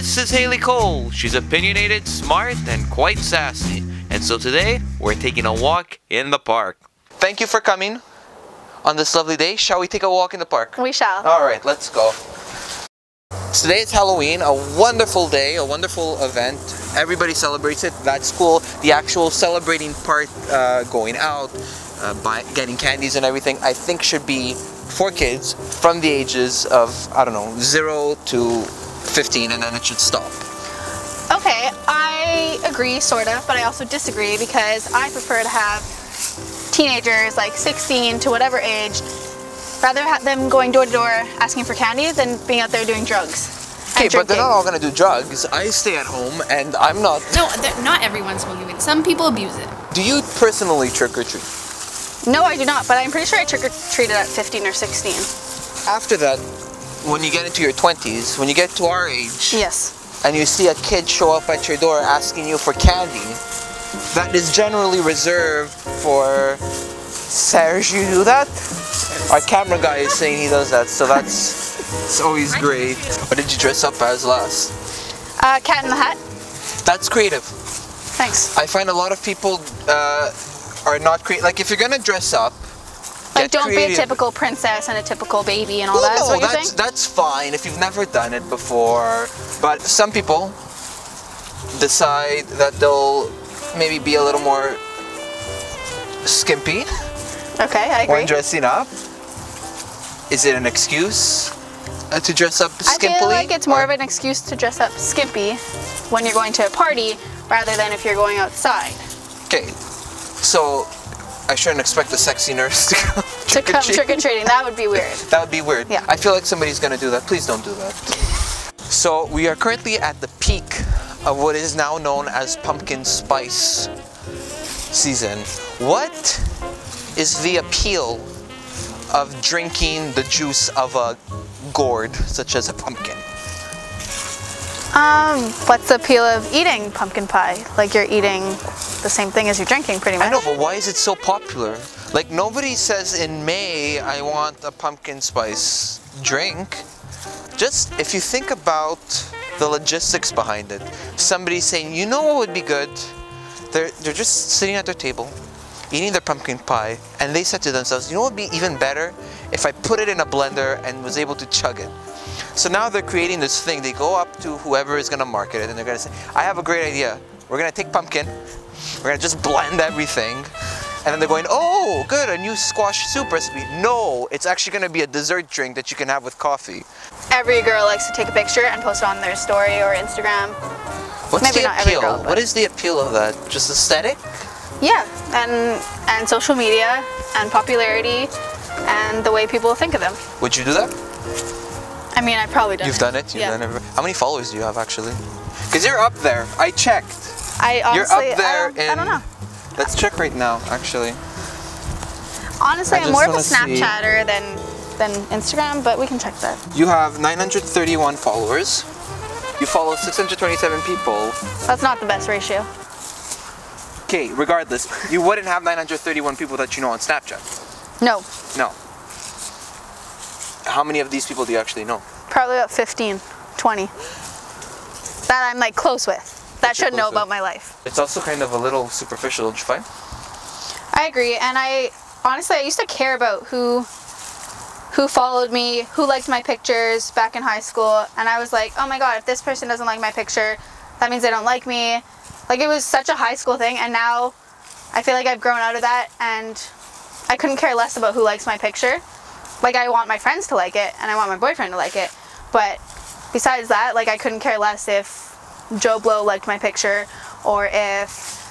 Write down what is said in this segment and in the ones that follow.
This is Haylee Cole. She's opinionated, smart, and quite sassy. And so today, we're taking a walk in the park. Thank you for coming on this lovely day. Shall we take a walk in the park? We shall. Alright, let's go. Today is Halloween, a wonderful day, a wonderful event. Everybody celebrates it. That's cool. The actual celebrating part, going out, getting candies and everything, I think should be for kids from the ages of, I don't know, 0 to 15, and then it should stop. Okay, I agree, sort of, but I also disagree because I prefer to have teenagers like 16 to whatever age, rather have them going door to door asking for candy than being out there doing drugs. Okay, but they're not all gonna do drugs. I stay at home and I'm not... No, not everyone's smoking weed. Some people abuse it. Do you personally trick or treat? No, I do not, but I'm pretty sure I trick or treated at 15 or 16. After that, when you get into your 20s, when you get to our age, yes, and you see a kid show up at your door asking you for candy, that is generally reserved for... Serge, you do that? Our camera guy is saying he does that, so it's always great. What did you dress up as last? Cat in the Hat. That's creative. Thanks. I find a lot of people are not creative. Like, if you're gonna dress up, like, don't be a typical princess and a typical baby and all that. No, is what you're saying? That's fine if you've never done it before. But some people decide that they'll maybe be a little more skimpy. Okay, I agree. When dressing up. Is it an excuse to dress up skimpily? I feel like it's more of an excuse to dress up skimpy when you're going to a party rather than if you're going outside. Okay, so I shouldn't expect the sexy nurse to come trick-or-treating. That would be weird. That would be weird. Yeah. I feel like somebody's gonna do that. Please don't do that. So we are currently at the peak of what is now known as pumpkin spice season. What is the appeal of drinking the juice of a gourd, such as a pumpkin? What's the appeal of eating pumpkin pie? Like, you're eating the same thing as you're drinking, pretty much. I know, but why is it so popular? Like, nobody says in May, I want a pumpkin spice drink. Just, if you think about the logistics behind it, somebody's saying, you know what would be good? They're just sitting at their table, eating their pumpkin pie, and they said to themselves, you know what would be even better? If I put it in a blender and was able to chug it. So now they're creating this thing. They go up to whoever is going to market it and they're going to say, I have a great idea. We're going to take pumpkin, we're going to just blend everything, and then they're going, oh, good, a new squash soup recipe. No, it's actually going to be a dessert drink that you can have with coffee. Every girl likes to take a picture and post it on their story or Instagram. What's Maybe the not every appeal? girl, but... What is the appeal of that? Just aesthetic? Yeah, and social media and popularity and the way people think of them. Would you do that? I mean, I've probably done it. You've done it? You've Yeah. done it. How many followers do you have, actually? Because you're up there. I checked. I honestly, you're up there I don't know. Let's check right now, actually. Honestly, I'm more of a just wanna see. Snapchatter than Instagram, but we can check that. You have 931 followers. You follow 627 people. That's not the best ratio. Okay, regardless, you wouldn't have 931 people that you know on Snapchat. No. No. How many of these people do you actually know? Probably about 15, 20. That I'm like close with. That should know about my life. It's also kind of a little superficial, don't you find? I agree, and honestly, I used to care about who followed me, who liked my pictures back in high school, and I was like, oh my god, if this person doesn't like my picture, that means they don't like me. Like, it was such a high school thing, and now I feel like I've grown out of that, and I couldn't care less about who likes my picture. Like, I want my friends to like it, and I want my boyfriend to like it, but besides that, like, I couldn't care less if Joe Blow liked my picture, or if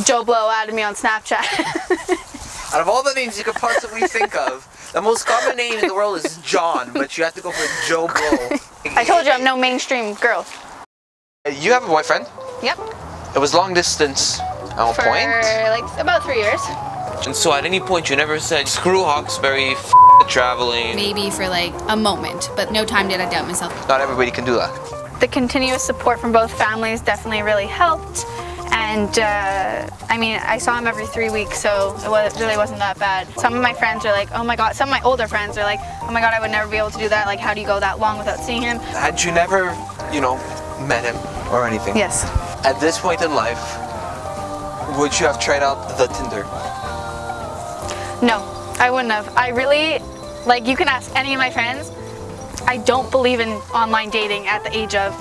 Joe Blow added me on Snapchat. Out of all the names you could possibly think of, the most common name in the world is John, but you have to go for Joe Blow. I told you I'm no mainstream girl. You have a boyfriend? Yep. It was long distance at one For point. like about 3 years. And so at any point you never said, screw Hawkesbury, traveling. Maybe for like a moment, but no time did I doubt myself. Not everybody can do that. The continuous support from both families definitely really helped. And I mean, I saw him every 3 weeks, so it really wasn't that bad. Some of my friends are like, oh my god, some of my older friends are like, oh my god, I would never be able to do that. Like, how do you go that long without seeing him? Had you never, you know, met him or anything. Yes. At this point in life, would you have tried out the Tinder? No, I wouldn't have. I really, like, you can ask any of my friends, I don't believe in online dating at the age of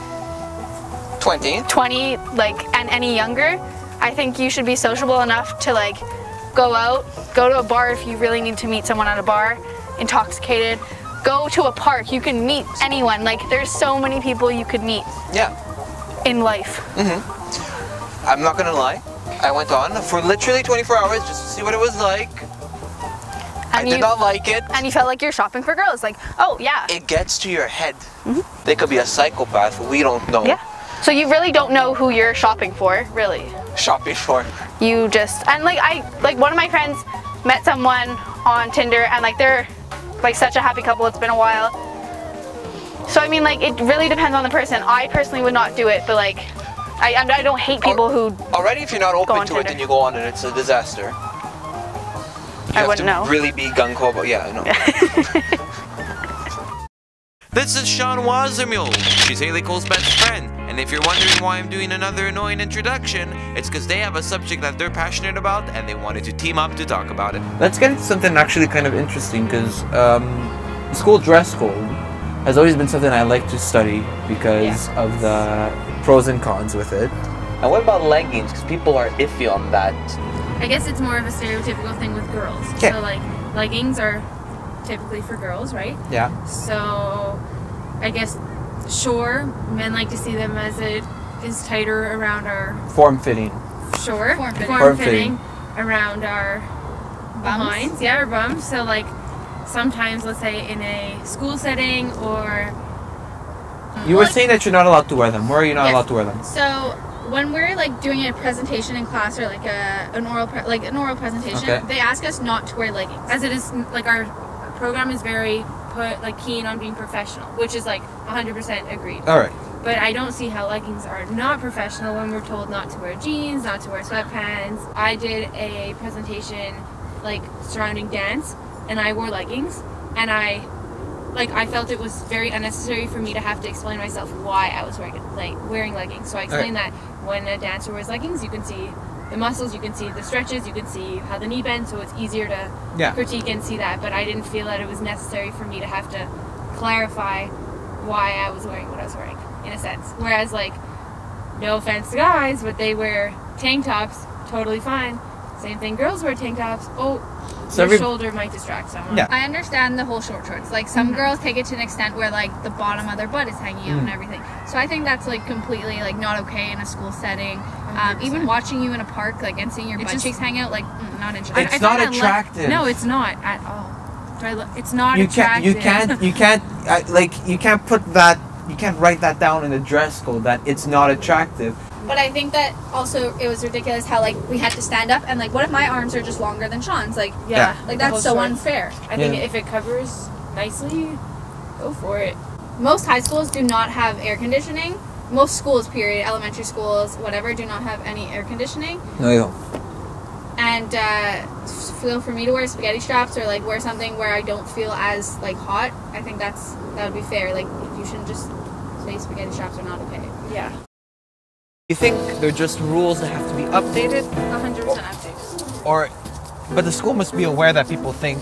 20, like, and any younger. I think you should be sociable enough to, like, go out, go to a bar if you really need to meet someone at a bar, intoxicated. Go to a park, you can meet anyone. Like, there's so many people you could meet. Yeah. In life. I'm not gonna lie. I went on for literally 24 hours just to see what it was like. I did not like it. And you felt like you're shopping for girls. Like, oh yeah. It gets to your head. They could be a psychopath. We don't know. Yeah. So you really don't know who you're shopping for, really. Shopping for. You just, and like one of my friends met someone on Tinder, and like they're like such a happy couple. It's been a while. So I mean, like, it really depends on the person. I personally would not do it, but like, I don't hate people who. Already, if you're not open to it, then you go on and it's a disaster. I wouldn't know. Really be gung-ho about, yeah, I know. This is Sean Wazermule. She's Haylee Cole's best friend. And if you're wondering why I'm doing another annoying introduction, it's because they have a subject that they're passionate about and they wanted to team up to talk about it. Let's get into something actually kind of interesting, because school dress code has always been something I like to study because of the pros and cons with it. And what about leggings? Because people are iffy on that. I guess it's more of a stereotypical thing with girls. Okay. So like leggings are typically for girls, right? Yeah. So I guess sure, men like to see them as it is tighter around our Form-fitting. Form-fitting around our behinds, yeah, our bums. So like sometimes, let's say in a school setting or You were saying that you're not allowed to wear them. Where are you not allowed to wear them? So when we're like doing a presentation in class or like an oral presentation, they ask us not to wear leggings, as it is like our program is very keen on being professional, which is like 100% agreed. All right. But I don't see how leggings are not professional when we're told not to wear jeans, not to wear sweatpants. I did a presentation like surrounding dance, and I wore leggings, and I felt it was very unnecessary for me to have to explain myself why I was wearing leggings. So I explained that when a dancer wears leggings, you can see the muscles, you can see the stretches, you can see how the knee bends, so it's easier to critique and see that. But I didn't feel that it was necessary for me to have to clarify why I was wearing what I was wearing, in a sense. Whereas, like, no offense to guys, but they wear tank tops, totally fine. Same thing, girls wear tank tops. Oh, so your shoulder might distract someone. Yeah. I understand the whole short shorts. Like, some girls take it to an extent where, like, the bottom of their butt is hanging out and everything. So I think that's, like, completely, like, not okay in a school setting. Even watching you in a park, like, and seeing your butt cheeks hang out, like, not interesting. It's not attractive. No, it's not at all. It's not attractive. You can't put that, you can't write that down in the dress code that it's not attractive. But I think that also it was ridiculous how, like, we had to stand up, and, like, what if my arms are just longer than Sean's? Like, like, that's so unfair. I think if it covers nicely, go for it. Most high schools do not have air conditioning. Most schools, period, elementary schools, whatever, do not have any air conditioning. No, you don't. And feel for me to wear spaghetti straps or, like, wear something where I don't feel as, like, hot, I think that would be fair. Like, you shouldn't just say spaghetti straps are not okay. Yeah. You think they're just rules that have to be updated? 100% updated. But the school must be aware that people think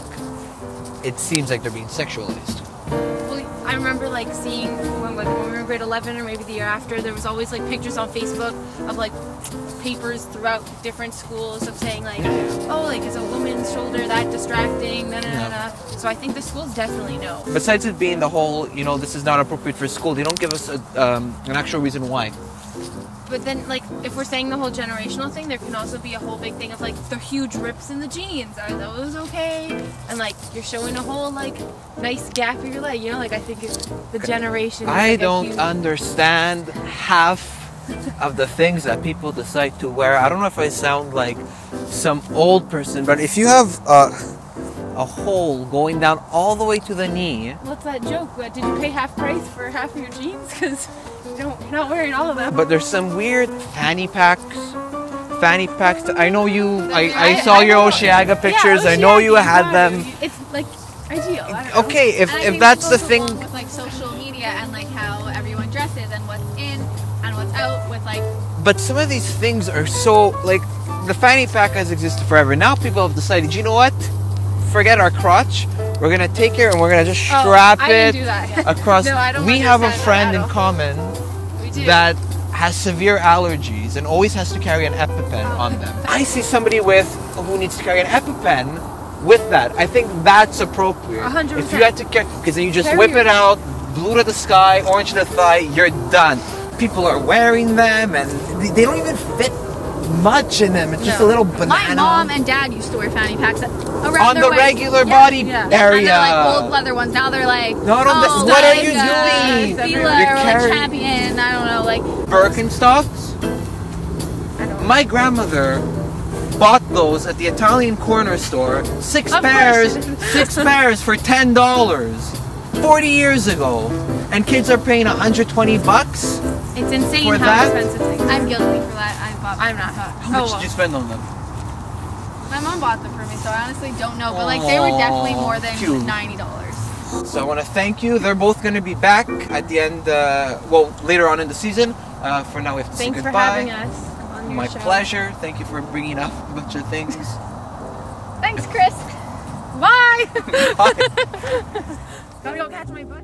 it seems like they're being sexualized. Well, I remember like seeing when we were in grade 11 or maybe the year after, there was always like pictures on Facebook of like papers throughout different schools of saying like, oh, like is a woman's shoulder that distracting? So I think the schools definitely know. Besides it being the whole, this is not appropriate for school, they don't give us an actual reason why. But then, like, if we're saying the whole generational thing, there can also be a whole big thing of, like, the huge rips in the jeans. Are those okay? And, like, you're showing a whole, like, nice gap in your leg. Like, I think it's the generation. I don't understand half of the things that people decide to wear. I don't know if I sound like some old person, but if you have a hole going down all the way to the knee... What's that joke? Did you pay half price for half of your jeans? Because... you're not wearing all of them. But there's some weird fanny packs. I know you. I saw your Oceaga pictures. Yeah, I know you had them. It's like ideal. I don't know. Okay, if that's the thing. With like social media and like how everyone dresses and what's in, and what's out with like. But some of these things are so, like, the fanny pack has existed forever. Now people have decided, you know what? Forget our crotch. We're gonna take it and we're gonna just strap it across. No, I don't we have a understand friend that in at all. common We do. that has severe allergies and always has to carry an EpiPen on them. I see somebody who needs to carry an EpiPen with that. I think that's appropriate. 100%. If you had to carry, because then you just Carry whip your- it out, blue to the sky, orange to the thigh, you're done. People are wearing them and they don't even fit much in them. It's just a little banana. My mom and dad used to wear fanny packs around on their the waist. regular body And area. they're like old leather ones. Now they're like, No, no, oh, what are like, you doing? Fila You're or like carrying- Champion. I don't know, like. Birkenstocks? My grandmother bought those at the Italian corner store. Six Of pairs course. for $10. 40 years ago. And kids are paying 120 bucks? It's insane For how that? expensive things are. I'm guilty for that. I'm not. How much did you spend on them? My mom bought them for me, so I honestly don't know. But like, they were definitely more than cute. $90. So I want to thank you. They're both going to be back at the end, later on in the season. For now, we have to Thanks say for goodbye. having us on your My show. pleasure. Thank you for bringing up a bunch of things. Thanks, Chris. Bye. Bye. Gotta go catch my bus.